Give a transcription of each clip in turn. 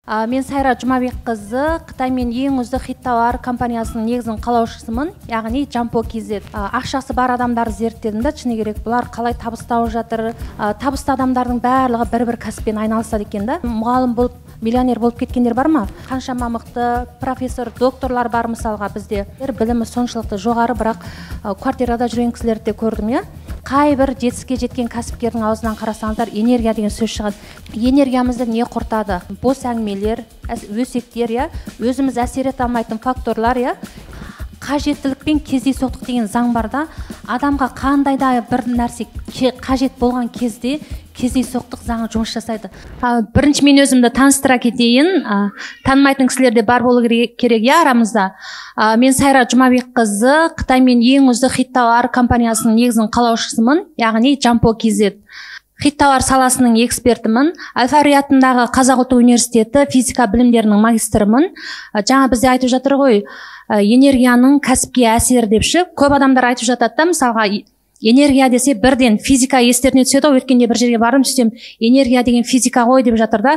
Мен Сайра Жұмабекқызы, Қытаймен ең үздік хит тауар компаниясының негізін қалаушысымын, яғни Jumbo KZ. Ақшасы бар адамдарды зерттедім да, шыны керек, бұлар қалай табыс тауып жатыр. Табысты адамдардың барлығы бір-бір кәсіппен айналысады екен да. Мұғалім болып, миллионер болып кеткендер бар ма? Қаншама мықты профессор, докторлар бар мысалға бізде. Білімі соншалықты жоғары, бірақ квартирада жүрген кісілерді де көрдім, я. Қай бір жетістікке жеткен кәсіпкердің аузынан қарасаңыздар, энергия деген сөз шығады. Энергиямызды не құртады? Бос әңгімелер, өсектер, я, өзіміз әсер ете алмайтын факторлар, я. Қажеттілікпен кездейсоқтық деген заң бар да, адамға қандай да бір нәрсе қажет болған кезде кездейсоқтық заңы жұмыс жасайды. Бірінші мен өзімді таныстыра кетейін. Танымайтын кісілер де бар болу керек, я, арамызда. Мен Сайра Жұмабекқызы, Қытаймен ең үздік хит тауар компаниясының негізін қалаушысымын, яғни Jumbo KZ. Хит тауар саласының экспертімін. Әл-Фараби атындағы Қазақ ұлттық университеті физика білімдерінің магистрімін. Жаңа бізде айтып жатыр ғой, энергияның кәсіпке әсері депші. Көп адамдар айтып жатады да, мысалға энергия десе бірден физика естеріне түседі. Өткенде бір жерге бардым, сөйтсем энергия деген физика ғой деп жатыр да.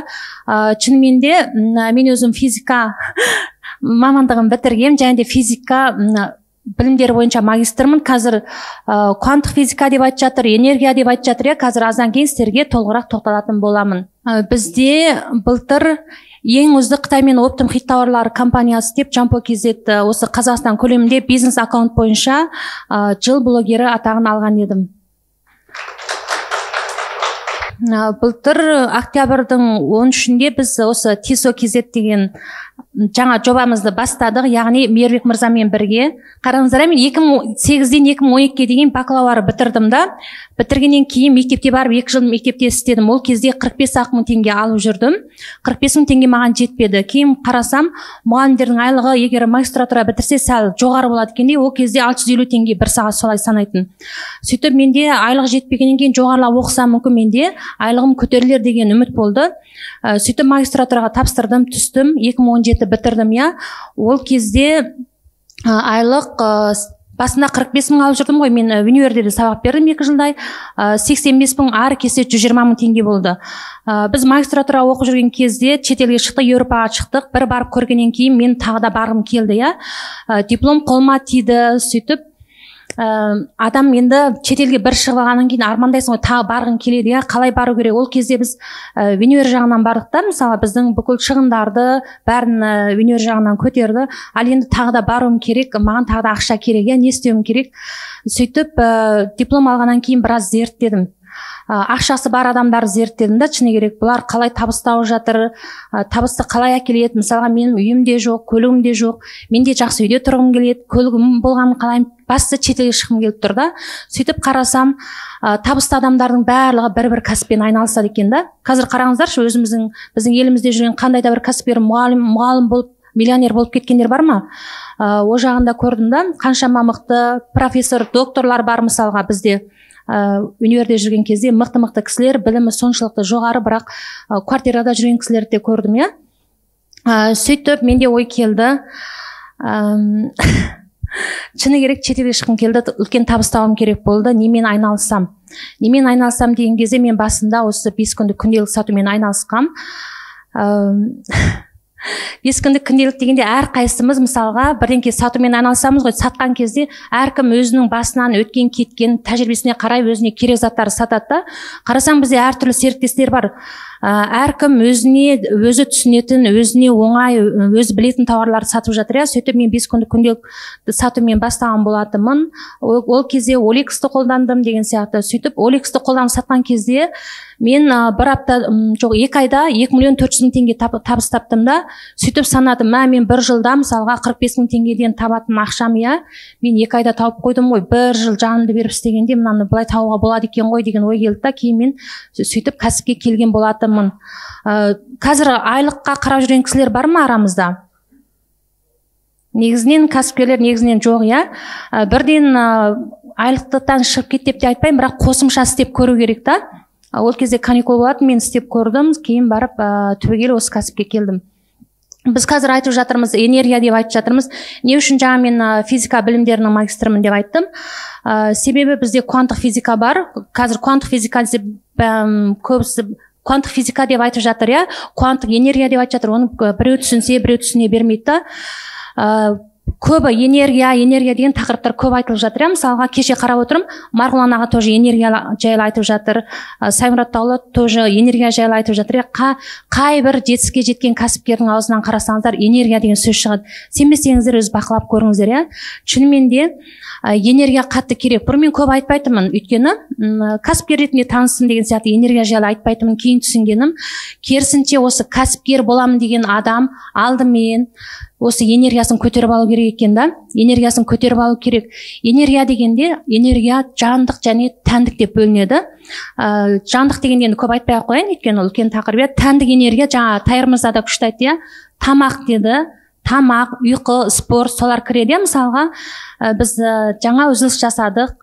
Шынымен де мен өзім физика мамандығын бітіргем, және де физика білімдері бойынша магистрмын. Қазір кванттық физика деп айтып жатыр, энергия деп айтып жатыр. Қазір аздан кейін сіздерге толығырақ тоқталатын боламын. Бізде былтыр ең үздік Қытаймен оптым хит тауарлары компаниясы деп Jumbo KZ осы Қазақстан көлемінде бизнес аккаунт бойынша жыл блогері атағын алған едім. Былтыр октябрьдің 13-інде біз осы Tiso KZ деген жаңа жобамызды бастадық, яғни Мербек мырзамен бірге. Қараңыздар, мен 2008-ден 2012-ге деген бакалаврды бітірдім да. Бітіргеннен кейін мектепте барып 2 жыл мектепте істедім. Ол кезде 45 мың теңге алып жүрдім. 45 мың теңге маған жетпеді. Кейін қарасам, мұғалімдердің айлығы егер магистратура бітірсе сәл жоғары болады екендей, ол кезде 650 теңге бір сағат солай санайтын. Сөйтіп менде айлық жетпегеннен кейін жоғарылап оқысам мүмкін менде айлығым көтерілер деген үміт болды. Сөйтіп магистратураға тапсырдым, түстім, 2017 бітірдім, я. Ол кезде айлық басында 45 мың алып жүрдім ғой, мен универде сабақ бердім 2 жылдай, 85 мың ары кесе 120 мың теңге болды. Біз магистратура оқып жүрген кезде шетелге шықтық, Еуропаға шықтық. Бір барып көргеннен кейін мен тағы да барғым келді, я. Диплом қолыма тиді, сөйтіп адам енді шетелге бір шығып алғаннан кейін армандайсың ғой, тағы барғың келеді, я, қалай бару керек. Ол кезде біз универ жағынан бардық та, мысалы біздің бүкіл шығындарды бәрін универ жағынан көтерді. Ал енді тағы да баруым керек, маған тағы да ақша керек, я, не істеуім керек. Сөйтіп диплом алғаннан кейін біраз зерттедім. Ақшасы бар адамдарды зерттедім да, шыны керек, бұлар қалай табыс тауып жатыр, табысты қалай әкеледі. Мысалға менің үйім де жоқ, көлігім де жоқ, мен де жақсы үйде тұрғым келеді, көлігім болғанын қалаймын, басты шетелге шығым келіп тұр да. Сөйтіп қарасам, табысты адамдардың барлығы бір-бір кәсіппен айналысады екен да. Қазір қараңыздаршы, біздің елімізде жүрген қандай да бір кәсіпкер, мұғалім болып, миллионер болып кеткендер бар ма? О жағында көрдім да, қаншама мықты профессор, докторлар бар мысалға бізде. Универде жүрген кезде мықты кісілер, білімі соншалықты жоғары, бірақ квартирада жүрген кісілерді де көрдім, я. Сөйтіп менде ой келді. Шыны керек, шетелге шыққым келді, үлкен табыс тауым керек болды. Немен айналысам? Немен айналысам деген кезде мен басында осы 5 күндік күнделік сатумен айналысқам. 5 күндік күнделік дегенде әр қайсымыз мысалға бірдеңке сатумен айналысамыз ғой. Сатқан кезде әркім өзінің басынан өткен кеткен тәжірибесіне қарай өзіне керек заттарды сатады да. Қарасаң бізде әртүрлі серіктестер бар. Әркім өзі түсінетін, өзіне оңай, өзі білетін тауарларды сатып жатыр, я. Сөйтіп мен 5 күндік күнделік сатумен бастаған болатынмын. Ол кезде OLX-ті қолдандым деген сияқты. Сөйтіп OLX-ті қолданып сатқан кезде мен бір апта, жоқ, 2 айда 2 миллион 400 мың теңге табыс таптым да. Сөйтіп санадым, мен бір жылда мысалға 45 мың теңгеден табатын ақшам, я, мен 2 айда тауып қойдым ғой. Bir жыл жанымды беріп істегенде мынаны былай табуға болады екен ғой деген ой келді да. Кейін мен сөйтіп кәсіпке келген болатынмын. Қазір айлыққа қарап жүрген кісілер бар ма арамызда? Негізінен кәсіпкерлер негізінен жоқ, я. Бірден айлықтан шығып кет деп те айтпаймын, бірақ қосымша істеп көру керек та. Ол кезде каникул болады, мен істеп көрдім, кейін барып түбегейлі осы кәсіпке келдім. Біз қазір айтып жатырмыз, энергия деп айтып жатырмыз. Не үшін жаңа мен физика білімдерінің магистрімін деп айттым? Себебі бізде кванттық физика бар. Қазір кванттық физика көбісі кванттық физика деп айтып жатыр, иә, кванттық энергия деп айтып жатыр. Оны біреу түсінсе, біреу түсіне бермейді да. Көбі энергия деген тақырыптар көп айтылып жатыр, иә. Мысалға кеше қарап отырмын, Марғұлан аға тоже энергия жайлы айтып жатыр, Саймұрат Таулы тоже энергия жайлы айтып жатыр, иә. Қай бір жетістікке жеткен кәсіпкердің аузынан қарасаңыздар, энергия деген сөз шығады. Сенбесеңіздер өз бақылап көріңіздер, иә. Шынымен де энергия қатты керек. Бұрын мен көп айтпайтынмын, өйткені кәсіпкер ретінде танысын деген сияқты энергия жайлы айтпайтынмын. Кейін түсінгенім, керісінше осы кәсіпкер боламын деген адам алдымен осы энергиясын көтеріп алу керек екен да. Энергиясын көтеріп алу керек. Энергия дегенде, энергия жандық және тәндік деп бөлінеді. Жандық дегенде енді көп айтпай ақ қояйын, өйткені ол үлкен тақырып. Тәндік энергия, жаңа Тайыр мырза да күшті айтты, иә. Тамақ деді. Тамақ, ұйқы, спорт, солар кіреді. Мысалға, біз жаңа үзіліс жасадық,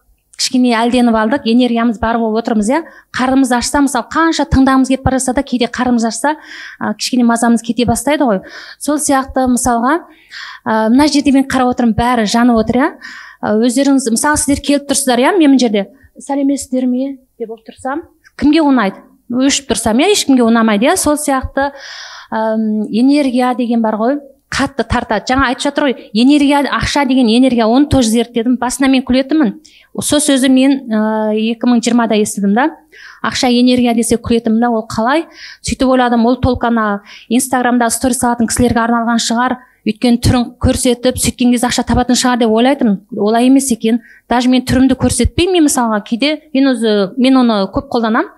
кішкене әлденіп алдық, энергиямыз бар болып отырмыз, иә. Қарнымыз ашса, мысалы, қанша тыңдағымыз келіп бара жатса да, кейде қарнымыз ашса, кішкене мазамыз кете бастайды ғой. Сол сияқты, мысалға, мына жерде мен қарап отырмын, бәрі жанып отыр, иә. Өздеріңіз, мысалы, сіздер келіп тұрсыздар, иә, мен мына жерде сәлеметсіздер ме деп отырсам, кімге ұнайды? Өшіп тұрсам, иә, ешкімге ұнамайды, иә. Сол сияқты энергия деген бар ғой, қатты тартады. Жаңа айтып жатыр ғой, энергия, ақша деген энергия, оны тоже зерттедім. Басына мен күлетінмін. Сол сөзі мен 2020-да естідім да. Ақша энергия десе күлетінмін да, ол қалай? Сөйтіп ойладым, ол толық ана Инстаграмда сторис салатын кісілерге арналған шығар. Өйткені түрін көрсетіп, сөйткен кезде ақша табатын шығар деп ойлайтын. Олай емес екен. Даже мен түрімді көрсетпеймін, мысалға кейде мен оны көп қолданам.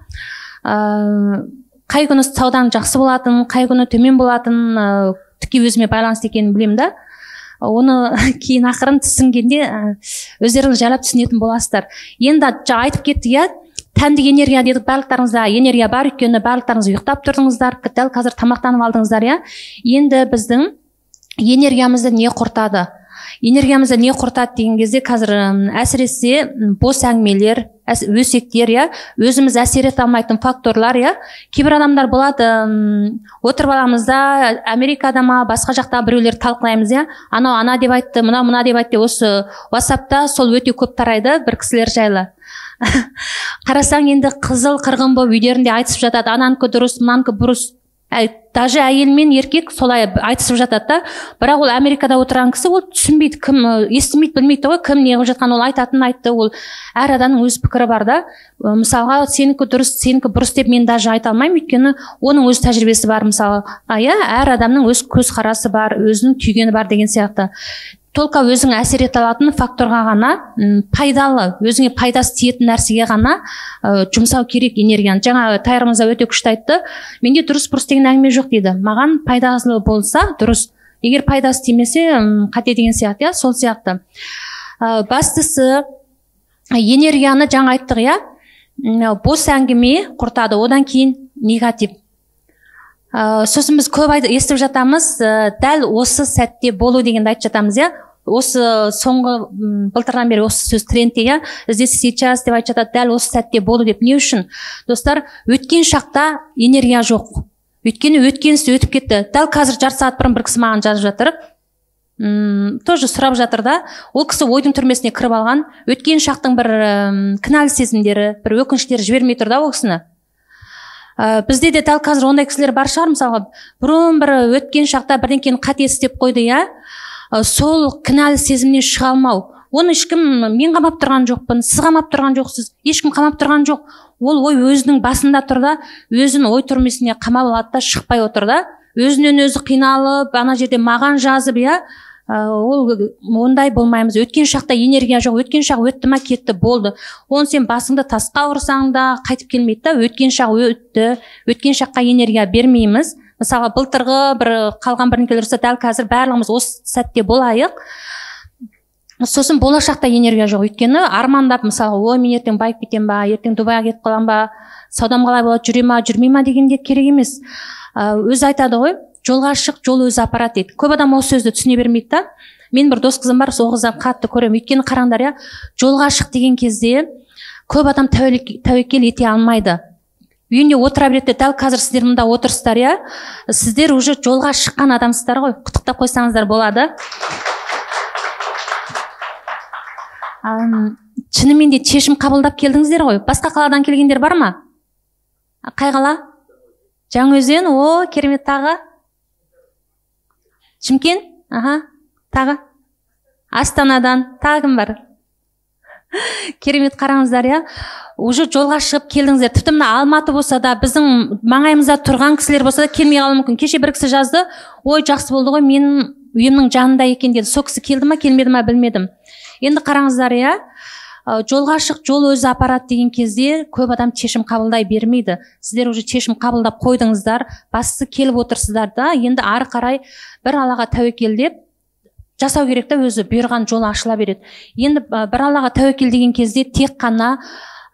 Қай күні сауданың жақсы болатын, қай күні төмен болатын, тіке өзіме байланысты екенін білемін да. Оны кейін ақырын түсінгенде өздеріңіз жайлап түсінетін боласыздар. Енді айтып кетті, иә, тәндік энергия дедік, барлықтарыңызда энергия бар, өйткені барлықтарыңыз ұйықтап тұрдыңыздар, дәл қазір тамақтанып алдыңыздар, иә. Енді біздің энергиямызды не құртады? Энергиямызды не құртады деген кезде қазір әсіресе бос әңгімелер, өсектер, иә, өзіміз әсер ете алмайтын факторлар, иә. Кейбір адамдар болады, отырып аламызда, Америкада ма, басқа жақта біреулер талқылаймыз, иә. Анау ана деп айтты, мына деп айтты, осы WhatsApp-та сол өте көп тарайды бір кісілер жайлы. Қарасаң енді қызыл қырғын болып үйлерінде айтысып жатады, ананікі дұрыс, мынанікі бұрыс. Даже әйел мен еркек солай айтысып жатады да. Бірақ ол Америкада отырған кісі, ол түсінбейді, кім естімейді, білмейді ғой, кім не қылып жатқан, ол айтатын айтты, ол әр адамның өз пікірі бар да. Мысалға, сенікі дұрыс, сенікі бұрыс деп мен даже айта алмаймын, өйткені оның өз тәжірибесі бар, мысалы. Иә, әр адамның өз көзқарасы бар, өзінің түйгені бар деген сияқты. Толқа өзің әсер ете алатын факторға ғана, пайдалы, өзіңе пайдасы тиетін нәрсеге ғана жұмсау керек энергияны. Жаңа Тайыр мырза өте күшті айтты. Менде дұрыс-бұрыс деген әңгіме жоқ дейді. Маған пайдалы болса дұрыс. Егер пайдасы тимесе, қате деген сияқты, иә, сол сияқты. Бастысы энергияны жаңа айттық, иә. Бос әңгіме құртады, одан кейін негатив. Сосын біз көп естіп жатамыз, дәл осы сәтте болу дегенді айтып жатамыз, иә. Осы соңғы былтырдан бері осы сөз трендте, иә. Здесь сейчас деп айтып жатады, дәл осы сәтте болу деп. Не үшін? Достар, өткен шақта энергия жоқ. Өйткені өткенісі өтіп кетті. Дәл қазір жарты сағат бұрын бір кісі маған жазып жатыр. Тоже сұрап жатыр да. Ол кісі ойдың түрмесіне кіріп алған. Өткен шақтың бір кінәлі сезімдері, бір өкініштері жібермей тұр да ол кісіні. Бізде де дәл қазір ондай кісілер бар шығар, мысалға, бұрын бір өткен шақта бірдеңкені қате істеп қойды, иә. Сол кінәлі сезімнен шыға алмау. Оны ешкім, мен қамап тұрған жоқпын, сіз қамап тұрған жоқсыз, ешкім қамап тұрған жоқ. Ол ой өзінің басында тұр да, өзін ой түрмесіне қамап алады да, шықпай отыр да. Өзінен өзі қиналып, ана жерде маған жазып, иә. Ол ондай болмаймыз. Өткен шақта энергия жоқ, өткен шақ өтті ма кетті, болды. Оны сен басыңды тасқа ұрсаң да қайтып келмейді да. Өткен шақ өтті, өткен шаққа энергия бермейміз. Мысалы, былтырғы бір қалған бірінкелер болса, дәл қазір барлығымыз осы сәтте болайық. Сосын болашақта энергия жоқ. Өйткені армандап, мысалы, ой, мен ертең байып кетем ба, ертең Дубайға кетіп қалам ба, саудам қалай болады, жүре ма, жүрмей ма дегенде керек емес. Өзі айтады ғой, жолға шық, жол өзі апарады дейді. Көп адам осы сөзді түсіне бермейді да. Мен бір дос қызым бар, сол қыздан қатты көремін. Өйткені қараңдар, иә, жолға шық деген кезде көп адам тәуекел ете алмайды. Үйінде отыра береді, дәл қазір сіздер мұнда отырсыздар, иә. Сіздер уже жолға шыққан адамсыздар ғой. Құттықтап қойсаңыздар болады. Шынымен де шешім қабылдап келдіңіздер ғой. Басқа қаладан келгендер бар ма? Қай қала? Жаңаөзен, о, керемет. Тағы? Шымкент? Тағы? Астанадан. Тағы кім бар? Керемет, қараңыздар, я. Уже жолға шығып келдіңіздер. Тіпті мына Алматы болса да, біздің маңайымызда тұрған кісілер болса да келмей қалуы мүмкін. Кеше бір кісі жазды, ой, жақсы болды ғой, менің үйімнің жанында екен деді. Сол кісі келді ма, келмеді ма білмедім. Енді қараңыздар, я. Жолға шық, жол өзі апарат деген кезде көп адам шешім қабылдай бермейді. Сіздер уже шешім қабылдап қойдыңыздар, бастысы келіп отырсыздар да, енді ары қарай бір Аллаға тәуекелдеп жасау керек та, өзі бұйырған жол ашыла береді. Енді бір Аллаға тәуекел деген кезде тек қана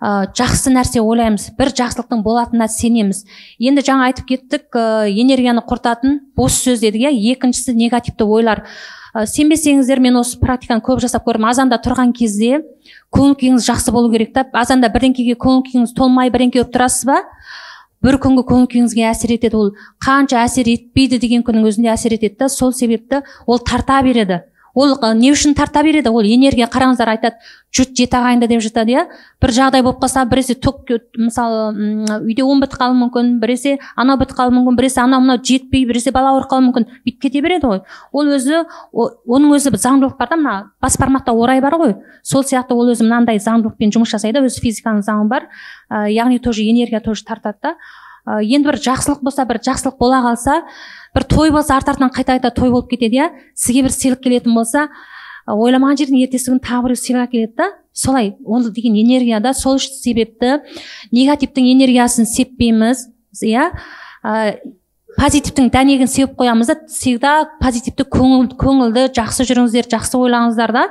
жақсы нәрсе ойлаймыз, бір жақсылықтың болатынына сенеміз. Енді жаңа айтып кеттік, энергияны құртатын бос сөз дедік, екіншісі негативті ойлар. Сенбесеңіздер, мен осы практиканы көп жасап көрдім. Азанда тұрған кезде көңіл күйіңіз жақсы болу керек та. Азанда бірдеңкеге көңіл күйіңіз толмай бірдеңке болып тұрасыз ба? Бір күнгі көңіл күйіңізге әсер етеді. Ол қанша әсер етпейді деген күннің өзінде әсер етеді та. Сол себепті ол тарта береді. Ол не үшін тарта береді? Ол энергия, қараңыздар, айтады, жұт жеті ағайынды деп жатады, я. Бір жағдай болып қалса, біресе мысалы, үйде 10 бітіп қалуы мүмкін, біресе анау бітіп қалуы мүмкін, біресе анау жетпей, біресе бала ауырып қалуы мүмкін. Бүйтіп кете береді ғой. Ол өзі, оның өзі заңдылық бар да, мына бас бармақта орай бар ғой. Сол сияқты ол өзі мынандай заңдылықпен жұмыс жасайды, өзі физиканың заңы бар. Яғни тоже энергия тоже тартады да. Енді бір жақсылық болса, бір жақсылық бола қалса, бір той болса, артынан қайта той болып кетеді, я. Сізге бір сыйлық келетін болса, ойламаған жерден ертесі күні тағы бір сыйлық келеді да. Солай, ол деген энергияда, сол себепті негативтің энергиясын сеппейміз, я. Позитивтің дәнегін сеуіп қоямыз да, всегда позитивті көңілді, жақсы жүріңіздер, жақсы ойлаңыздар да.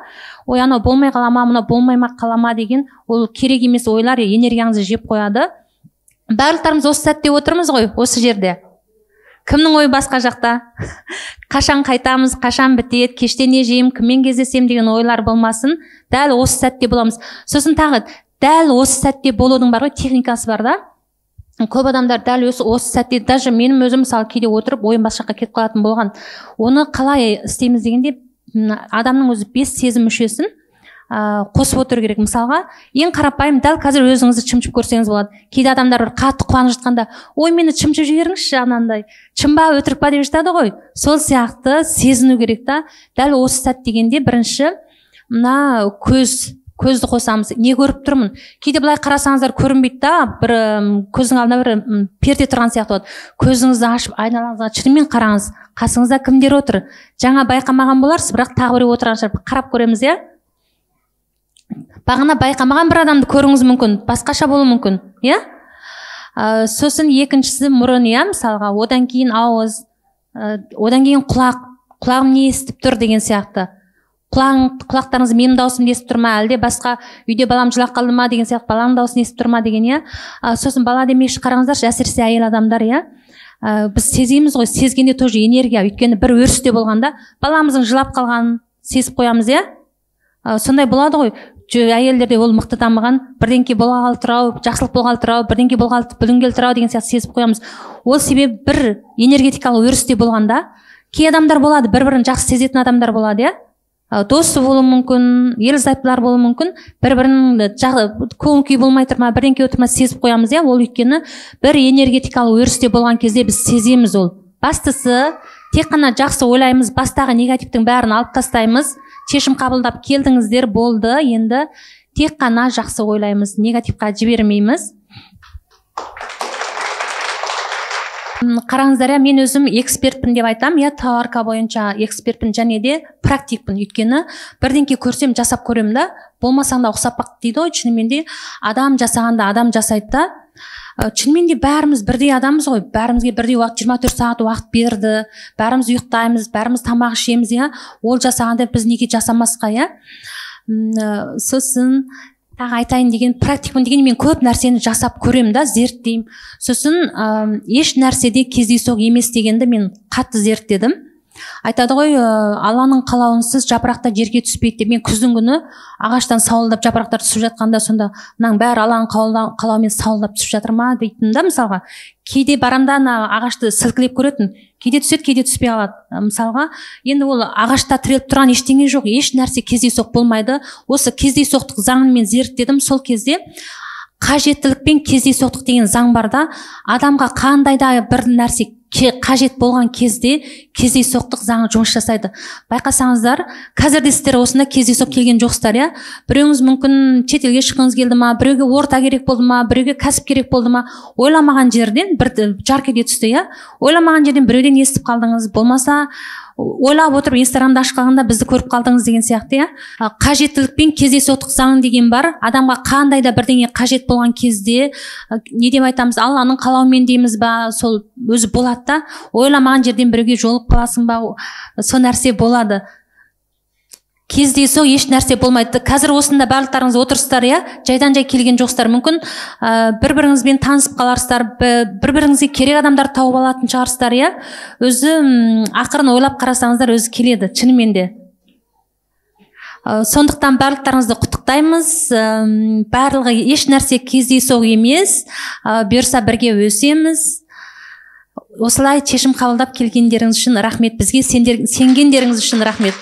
Ой, анау болмай қалама, мына болмай қалама деген, ол керек емес ойлар энергияңызды жеп қояды. Барлықтарымыз осы сәтте отырмыз ғой, осы жерде. Кімнің ойы басқа жақта? Қашан қайтамыз, қашан бітеді, кеште не жеймін, кіммен кездесем деген ойлар болмасын. Дәл осы сәтте боламыз. Сосын тағы, дәл осы сәтте болудың бар ғой, техникасы бар да. Көп адамдар дәл осы сәтте, даже менің өзім мысалы кейде отырып, ойым басқа жаққа кетіп қалатын болған. Оны қалай істейміз дегенде, адамның өзі 5 сезім мүшесін қосып отыру керек. Мысалға, ең қарапайым, дәл қазір өзіңізді чымчып көрсеңіз болады. Кейде адамдар бір қатты қуанып жатқанда, ой, мені чымчып жіберіңізші, анандай, чымба, өтірік па деп жатады ғой. Сол сияқты сезіну керек та. Дәл осы сәт дегенде бірінші мына көзді қосамыз. Не көріп тұрмын? Кейде былай қарасаңыздар көрінбейді да, бір көздің алдында бір перде тұрған сияқты болады. Көзіңізді ашып, айналаңызға шынымен қараңыз. Қасыңызда кімдер отыр? Жаңа байқамаған боларсыз, бірақ тағы біреу отырған шығар. Қарап көреміз, я? Бағана байқамаған бір адамды көруіңіз мүмкін, басқаша болуы мүмкін, я? Сосын екіншісі мұрын, я, мысалға, одан кейін ауыз, одан кейін құлағым не естіп тұр деген сияқты. Құлақтарыңыз менің даусымды естіп тұр ма, әлде басқа үйде балам жылап қалды ма деген сияқты, баланың даусын естіп тұр ма деген, я? Сосын бала демекші, қараңыздаршы, әсіресе әйел адамдар, я? Біз сеземіз ғой, сезгенде тоже энергия, өйткені бір өрісте болғанда баламыздың жылап қалғанын сезіп қоямыз, я? Сондай болады ғой. Әйелдерде ол мықты дамыған, бірдеңке болғалы тұрау, жақсылық болғалы тұрау, бірдеңке болғалы бүлінгел тұрау деген сияқты сезіп қоямыз. Ол себеп бір энергетикалық өрісте болғанда, кей адамдар болады, бір-бірін жақсы сезетін адамдар болады, я? Досы болуы мүмкін, ерлі-зайыптылар болуы мүмкін, бір-бірінің көңіл күй болмай тұрма, бірдеңке отырма сезіп қоямыз, я? Ол өйткені бір энергетикалық өрісте болған кезде біз сеземіз ол. Бастысы, тек қана жақсы ойлаймыз, бастағы негативтің бәрін алып тастаймыз. Шешім қабылдап келдіңіздер, болды, енді тек қана жақсы ойлаймыз, негативқа жібермейміз. Қараңыздар, мен өзім экспертпін деп айтам, я, тауарка бойынша экспертпін және де практикпін. Өйткені бірдеңке көрсем жасап көрем да, болмасаң да ұқсап бақ дейді ғой, шынымен де адам жасағанда адам жасайды да. Шынымен де бәріміз бірдей адамыз ғой, бәрімізге бірдей уақыт, 24 сағат уақыт берді, бәріміз ұйықтаймыз, бәріміз тамақ ішеміз, я? Ол жасағанда біз неге жасамасқа, я? Сосын тағы айтайын деген, практикпін деген, мен көп нәрсені жасап көрем да, зерттеймін. Сосын еш нәрседе кездейсоқ емес дегенді мен қатты зерттедім. Айтады ғой, Алланың қалауынсыз жапырақта жерге түспейді деп. Мен күздің күні ағаштан сауылдап жапырақтар түсіп жатқанда, сонда мынаның бәрі Алланың қалауымен сауылдап түсіп жатыр ма дейтін да, мысалға. Кейде барамда ағашты сілкілеп көретін, кейде түседі, кейде түспей қалады. Мысалға, енді ол ағашта тіреліп тұрған ештеңе жоқ, еш нәрсе кездейсоқ болмайды. Осы кездейсоқтық заңын мен зерттедім. Сол кезде қажеттілік пен кездейсоқтық деген заң бар да, адамға қандай да бір нәрсе қажет болған кезде кездейсоқтық заңы жұмыс жасайды. Байқасаңыздар, қазір де сіздер осында кездейсоқ келген жоқсыздар, иә? Біреуіңіз мүмкін шетелге шыққыңыз келді ма, біреуге орта керек болды ма, біреуге кәсіп керек болды ма, ойламаған жерден бір жарқ ете түсті, иә? Ойламаған жерден біреуден естіп қалдыңыз, болмаса ойлап отырып Инстаграмды ашып қалғанда бізді көріп қалдыңыз деген сияқты, иә? Қажеттілік пен кездейсоқтық заңы деген бар. Адамға қандай да бірдеңе қажет болған кезде, не деп айтамыз, Алланың қалауымен дейміз ба, сол өзі болады да. Ойламаған жерден біреуге жолығып қаласың ба, сол нәрсе болады. Кездейсоқ еш нәрсе болмайды. Қазір осында барлықтарыңыз отырсыздар, иә? Жайдан жай келген жоқсыздар. Мүмкін бір-біріңізбен танысып қаларсыздар, бір-біріңізге керек адамдар тауып алатын шығарсыздар, иә? Өзі ақырын ойлап қарасаңыздар, өзі келеді, шынымен де. Сондықтан барлықтарыңызды құттықтаймыз. Барлығы еш нәрсе кездейсоқ емес. Бұйырса бірге өсеміз. Осылай шешім қабылдап келгендеріңіз үшін рахмет. Бізге сенгендеріңіз үшін рахмет.